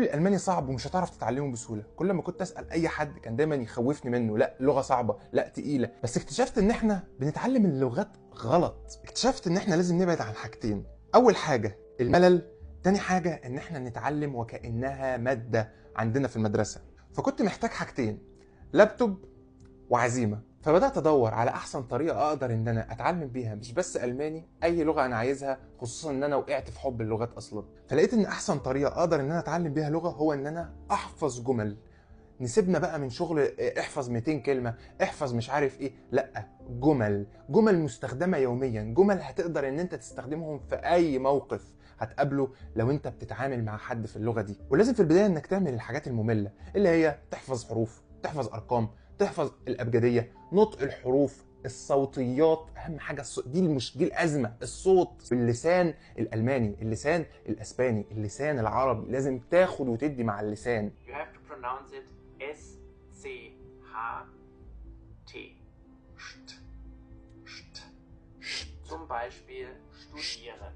لي الالماني صعب ومش هتعرف تتعلمه بسهوله. كل ما كنت اسال اي حد كان دايما يخوفني منه، لا لغه صعبه، لا تقيله. بس اكتشفت ان احنا بنتعلم اللغات غلط. اكتشفت ان احنا لازم نبعد عن حاجتين. اول حاجه الملل، تاني حاجه ان احنا نتعلم وكانها ماده عندنا في المدرسه. فكنت محتاج حاجتين، لابتوب وعزيمه. فبدات ادور على احسن طريقه اقدر ان انا اتعلم بيها مش بس الماني، اي لغه انا عايزها، خصوصا ان انا وقعت في حب اللغات اصلا. فلقيت ان احسن طريقه اقدر ان انا اتعلم بيها لغه هو ان انا احفظ جمل. نسيبنا بقى من شغل احفظ 200 كلمه، احفظ مش عارف ايه، لا، جمل مستخدمه يوميا، جمل هتقدر ان انت تستخدمهم في اي موقف هتقابله لو انت بتتعامل مع حد في اللغه دي. ولازم في البدايه انك تعمل الحاجات الممله اللي هي تحفظ حروف، تحفظ ارقام، تحفظ الابجديه، نطق الحروف، الصوتيات. اهم حاجه دي الازمه، الصوت. اللسان الالماني، اللسان الاسباني، اللسان العربي، لازم تاخد وتدي مع اللسان. You have to pronounce it S-C-H-T. Zum Beispiel studieren.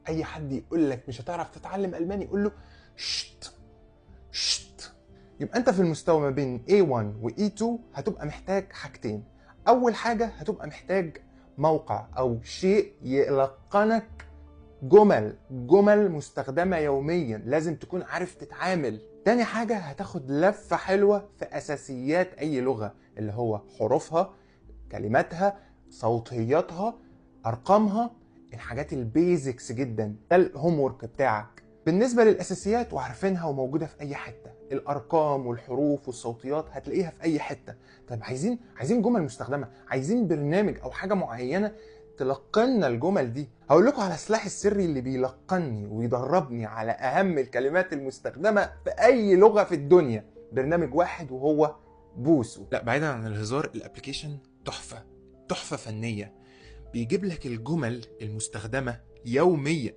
اي حد يقول لك مش هتعرف تتعلم الماني قول له شت. يبقى انت في المستوى ما بين A1 و E2 هتبقى محتاج حاجتين. اول حاجه هتبقى محتاج موقع او شيء يلقنك جمل مستخدمه يوميا، لازم تكون عارف تتعامل. تاني حاجه هتاخد لفه حلوه في اساسيات اي لغه، اللي هو حروفها، كلماتها، صوتياتها، ارقامها، الحاجات البيزكس جدا. ده الهوم ورك بتاعك بالنسبه للاساسيات، وعارفينها وموجوده في اي حته. الارقام والحروف والصوتيات هتلاقيها في اي حته. طيب عايزين جمل مستخدمه، عايزين برنامج او حاجه معينه تلقنا الجمل دي. هقول لكم على السلاح السري اللي بيلقني ويدربني على اهم الكلمات المستخدمه في اي لغه في الدنيا. برنامج واحد وهو بوسو. لا بعيدا عن الهزار، الابلكيشن تحفه فنيه. بيجيب لك الجمل المستخدمه يوميا،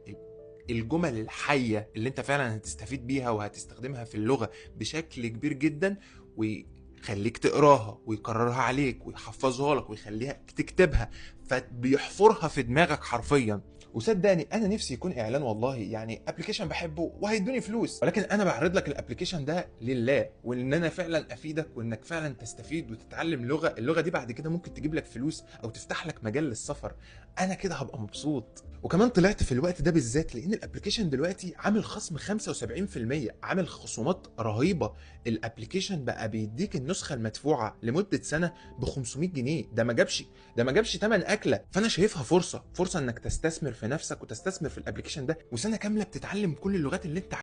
الجمل الحيه اللي انت فعلا هتستفيد بيها وهتستخدمها في اللغه بشكل كبير جدا، ويخليك تقراها ويكررها عليك ويحفظها لك ويخليها تكتبها، فبيحفرها في دماغك حرفيا. وصدقني انا نفسي يكون اعلان والله، يعني ابلكيشن بحبه وهيدوني فلوس، ولكن انا بعرض لك الابلكيشن ده لله، وان انا فعلا افيدك وانك فعلا تستفيد وتتعلم لغه. اللغه دي بعد كده ممكن تجيب لك فلوس او تفتح لك مجال للسفر. انا كده هبقى مبسوط. وكمان طلعت في الوقت ده بالذات لان الابلكيشن دلوقتي عامل خصم 75%، عامل خصومات رهيبه. الابلكيشن بقى بيديك النسخه المدفوعه لمده سنه ب 500 جنيه. ده ما جابش ثمن اكله. فانا شايفها فرصه انك تستثمر في نفسك وتستثمر في الابلكيشن ده، وسنه كامله بتتعلم كل اللغات اللي انت